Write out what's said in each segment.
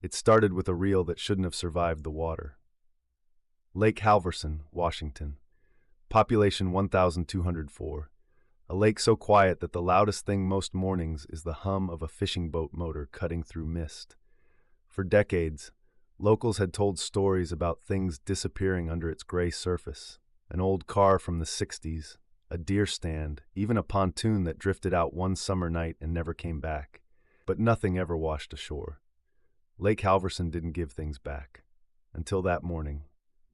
It started with a reel that shouldn't have survived the water. Lake Halvorsen, Washington. Population 1,204. A lake so quiet that the loudest thing most mornings is the hum of a fishing boat motor cutting through mist. For decades, locals had told stories about things disappearing under its gray surface. An old car from the 60s, a deer stand, even a pontoon that drifted out one summer night and never came back. But nothing ever washed ashore. Lake Halvorsen didn't give things back. Until that morning,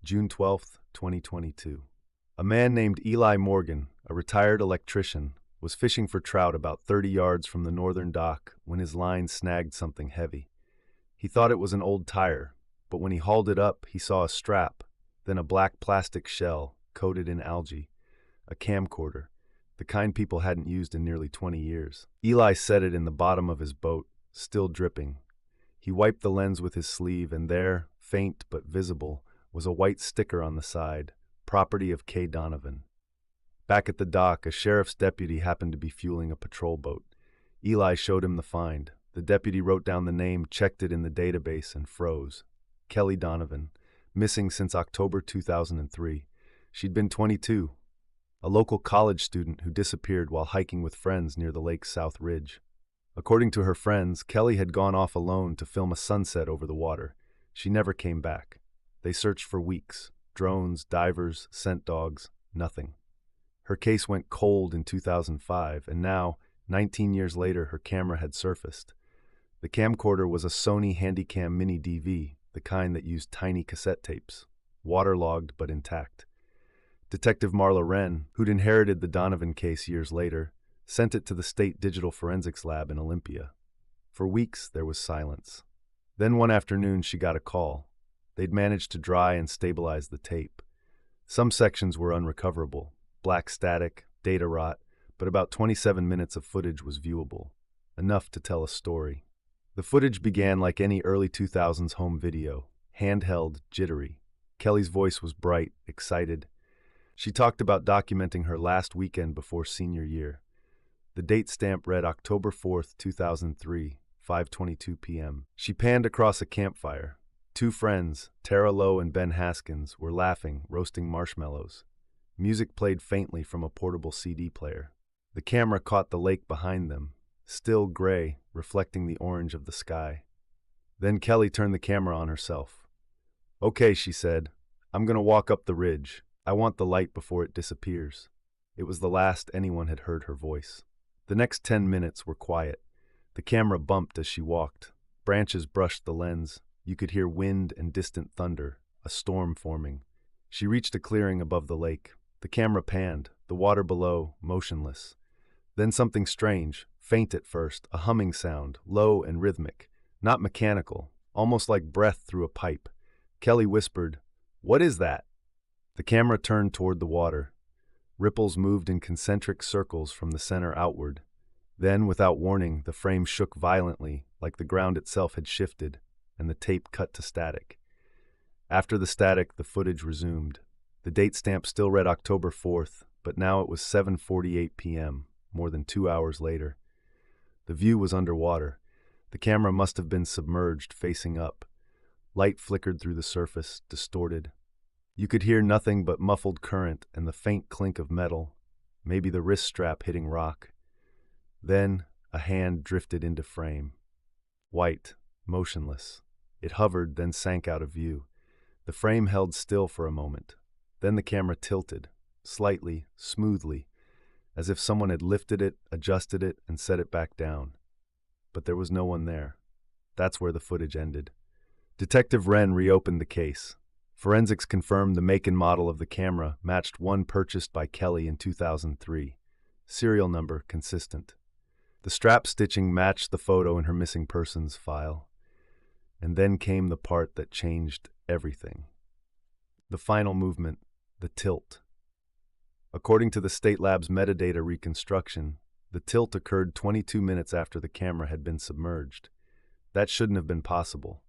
June 12th, 2022. A man named Eli Morgan, a retired electrician, was fishing for trout about 30 yards from the northern dock when his line snagged something heavy. He thought it was an old tire, but when he hauled it up, he saw a strap, then a black plastic shell coated in algae, a camcorder, the kind people hadn't used in nearly 20 years. Eli set it in the bottom of his boat, still dripping. He wiped the lens with his sleeve, and there, faint but visible, was a white sticker on the side, property of Kelly Donovan. Back at the dock, a sheriff's deputy happened to be fueling a patrol boat. Eli showed him the find. The deputy wrote down the name, checked it in the database, and froze. Kelly Donovan, missing since October 2003. She'd been 22, a local college student who disappeared while hiking with friends near the lake's south ridge. According to her friends, Kelly had gone off alone to film a sunset over the water. She never came back. They searched for weeks. Drones, divers, scent dogs, nothing. Her case went cold in 2005, and now, 19 years later, her camera had surfaced. The camcorder was a Sony Handycam Mini DV, the kind that used tiny cassette tapes, waterlogged but intact. Detective Marla Wren, who'd inherited the Donovan case years later, sent it to the State Digital Forensics Lab in Olympia. For weeks, there was silence. Then one afternoon, she got a call. They'd managed to dry and stabilize the tape. Some sections were unrecoverable, black static, data rot, but about 27 minutes of footage was viewable, enough to tell a story. The footage began like any early 2000s home video, handheld, jittery. Kelly's voice was bright, excited. She talked about documenting her last weekend before senior year. The date stamp read October 4th, 2003, 5:22 p.m. She panned across a campfire. Two friends, Tara Lowe and Ben Haskins, were laughing, roasting marshmallows. Music played faintly from a portable CD player. The camera caught the lake behind them, still gray, reflecting the orange of the sky. Then Kelly turned the camera on herself. "Okay," she said, "I'm going to walk up the ridge. I want the light before it disappears." It was the last anyone had heard her voice. The next 10 minutes were quiet. The camera bumped as she walked. Branches brushed the lens. You could hear wind and distant thunder, a storm forming. She reached a clearing above the lake. The camera panned, the water below, motionless. Then something strange, faint at first, a humming sound, low and rhythmic, not mechanical, almost like breath through a pipe. Kelly whispered, "What is that?" The camera turned toward the water. Ripples moved in concentric circles from the center outward. Then, without warning, the frame shook violently, like the ground itself had shifted, and the tape cut to static. After the static, the footage resumed. The date stamp still read October 4th, but now it was 7:48 p.m., more than 2 hours later. The view was underwater. The camera must have been submerged, facing up. Light flickered through the surface, distorted. You could hear nothing but muffled current and the faint clink of metal, maybe the wrist strap hitting rock. Then a hand drifted into frame. White, motionless. It hovered, then sank out of view. The frame held still for a moment. Then the camera tilted, slightly, smoothly, as if someone had lifted it, adjusted it, and set it back down. But there was no one there. That's where the footage ended. Detective Wren reopened the case. Forensics confirmed the make and model of the camera matched one purchased by Kelly in 2003. Serial number consistent. The strap stitching matched the photo in her missing persons file. And then came the part that changed everything. The final movement, the tilt. According to the State Lab's metadata reconstruction, the tilt occurred 22 minutes after the camera had been submerged. That shouldn't have been possible.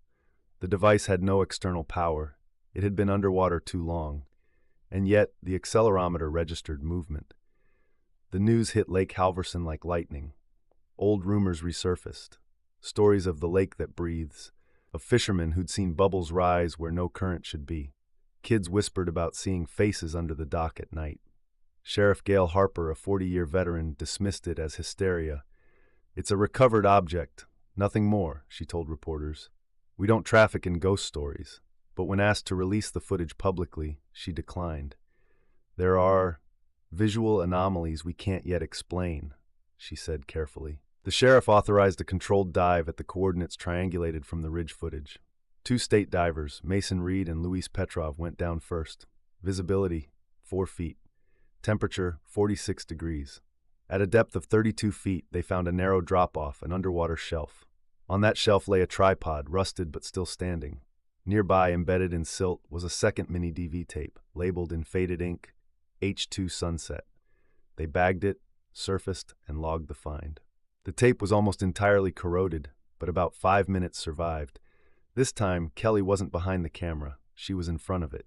The device had no external power. It had been underwater too long. And yet, the accelerometer registered movement. The news hit Lake Halvorsen like lightning. Old rumors resurfaced. Stories of the lake that breathes, of fishermen who'd seen bubbles rise where no current should be. Kids whispered about seeing faces under the dock at night. Sheriff Gail Harper, a 40-year veteran, dismissed it as hysteria. "It's a recovered object, nothing more," she told reporters. "We don't traffic in ghost stories." But when asked to release the footage publicly, she declined. "There are visual anomalies we can't yet explain," she said carefully. The sheriff authorized a controlled dive at the coordinates triangulated from the ridge footage. 2 state divers, Mason Reed and Luis Petrov, went down first. Visibility, 4 feet. Temperature, 46 degrees. At a depth of 32 feet, they found a narrow drop-off, an underwater shelf. On that shelf lay a tripod, rusted but still standing. Nearby, embedded in silt, was a second mini-DV tape, labeled in faded ink, H2 Sunset. They bagged it, surfaced, and logged the find. The tape was almost entirely corroded, but about 5 minutes survived. This time, Kelly wasn't behind the camera. She was in front of it.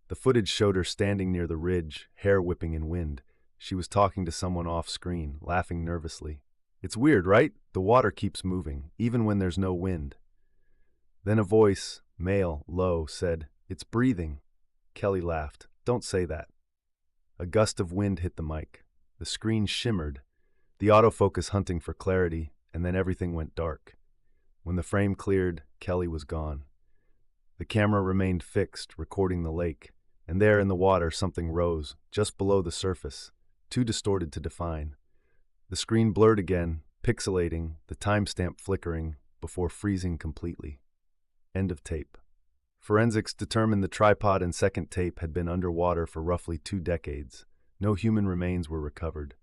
The footage showed her standing near the ridge, hair whipping in wind. She was talking to someone off-screen, laughing nervously. "It's weird, right? The water keeps moving, even when there's no wind." Then a voice, male, low, said, "It's breathing." Kelly laughed. "Don't say that." A gust of wind hit the mic. The screen shimmered, the autofocus hunting for clarity, and then everything went dark. When the frame cleared, Kelly was gone. The camera remained fixed, recording the lake, and there in the water something rose, just below the surface, too distorted to define. The screen blurred again, pixelating, the timestamp flickering, before freezing completely. End of tape. Forensics determined the tripod and second tape had been underwater for roughly 2 decades. No human remains were recovered.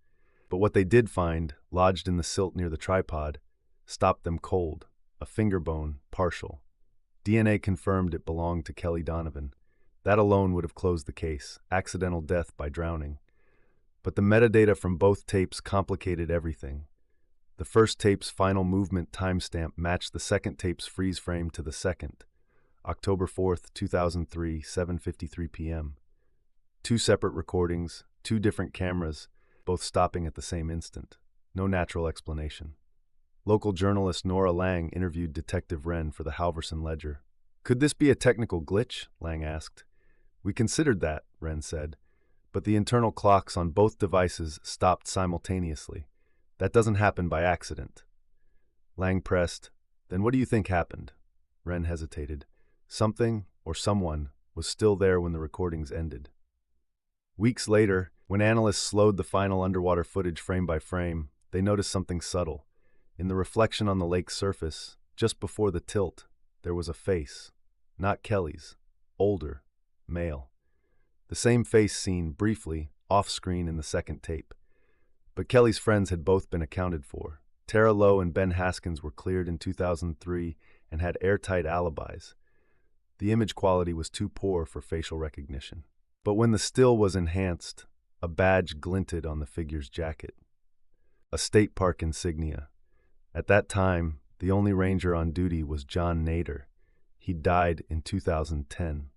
But what they did find, lodged in the silt near the tripod, stopped them cold, a finger bone, partial. DNA confirmed it belonged to Kelly Donovan. That alone would have closed the case, accidental death by drowning. But the metadata from both tapes complicated everything. The first tape's final movement timestamp matched the second tape's freeze frame to the second, October 4th, 2003, 7:53 p.m. 2 separate recordings, 2 different cameras, both stopping at the same instant. No natural explanation. Local journalist Nora Lang interviewed Detective Wren for the Halvorsen Ledger. "Could this be a technical glitch?" Lang asked. "We considered that," Wren said, "but the internal clocks on both devices stopped simultaneously. That doesn't happen by accident." Lang pressed, "Then what do you think happened?" Wren hesitated. Something, or someone, was still there when the recordings ended. Weeks later, when analysts slowed the final underwater footage frame by frame, they noticed something subtle. In the reflection on the lake's surface, just before the tilt, there was a face. Not Kelly's. Older. Male. The same face seen, briefly, off-screen in the second tape. But Kelly's friends had both been accounted for. Tara Lowe and Ben Haskins were cleared in 2003 and had airtight alibis. The image quality was too poor for facial recognition. But when the still was enhanced, a badge glinted on the figure's jacket. A state park insignia. At that time, the only ranger on duty was John Nader. He died in 2010.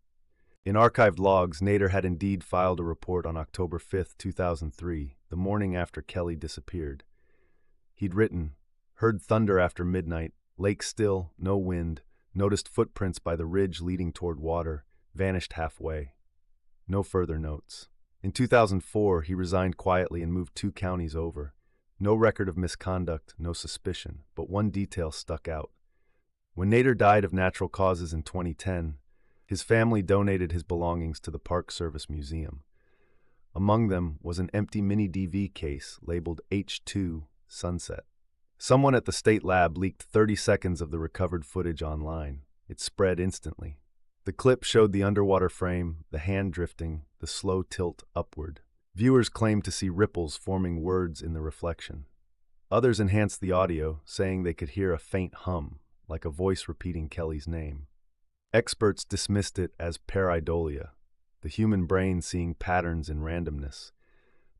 In archived logs, Nader had indeed filed a report on October 5, 2003, the morning after Kelly disappeared. He'd written, "Heard thunder after midnight, lake still, no wind, noticed footprints by the ridge leading toward water, vanished halfway." No further notes. In 2004, he resigned quietly and moved 2 counties over. No record of misconduct, no suspicion, but one detail stuck out. When Nader died of natural causes in 2010, his family donated his belongings to the Park Service Museum. Among them was an empty mini-DV case labeled H2 Sunset. Someone at the state lab leaked 30 seconds of the recovered footage online. It spread instantly. The clip showed the underwater frame, the hand drifting, the slow tilt upward. Viewers claimed to see ripples forming words in the reflection. Others enhanced the audio, saying they could hear a faint hum, like a voice repeating Kelly's name. Experts dismissed it as pareidolia, the human brain seeing patterns in randomness.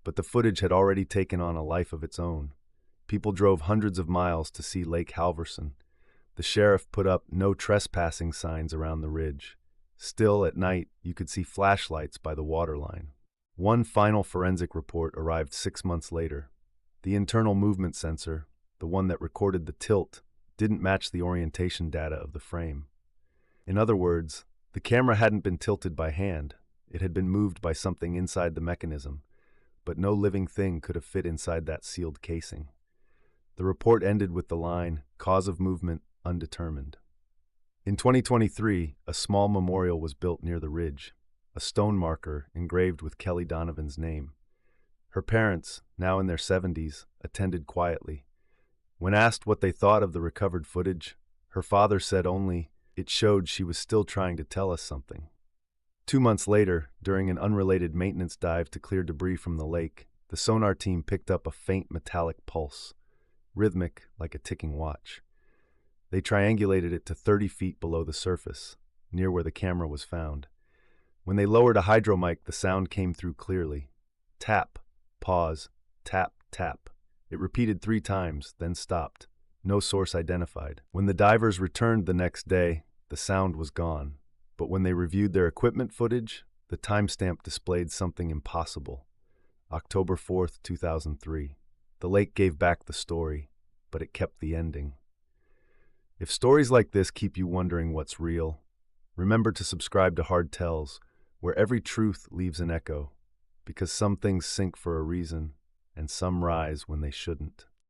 But the footage had already taken on a life of its own. People drove hundreds of miles to see Lake Halvorsen. The sheriff put up no trespassing signs around the ridge. Still, at night, you could see flashlights by the waterline. One final forensic report arrived 6 months later. The internal movement sensor, the one that recorded the tilt, didn't match the orientation data of the frame. In other words, the camera hadn't been tilted by hand, it had been moved by something inside the mechanism, but no living thing could have fit inside that sealed casing. The report ended with the line, "Cause of movement undetermined." In 2023, a small memorial was built near the ridge, a stone marker engraved with Kelly Donovan's name. Her parents, now in their 70s, attended quietly. When asked what they thought of the recovered footage, her father said only, "It showed she was still trying to tell us something." 2 months later, during an unrelated maintenance dive to clear debris from the lake, the sonar team picked up a faint metallic pulse, rhythmic like a ticking watch. They triangulated it to 30 feet below the surface, near where the camera was found. When they lowered a hydromic, the sound came through clearly. Tap, pause, tap, tap. It repeated 3 times, then stopped. No source identified. When the divers returned the next day, the sound was gone. But when they reviewed their equipment footage, the timestamp displayed something impossible. October 4th, 2003. The lake gave back the story, but it kept the ending. If stories like this keep you wondering what's real, remember to subscribe to Hard Tells, where every truth leaves an echo, because some things sink for a reason, and some rise when they shouldn't.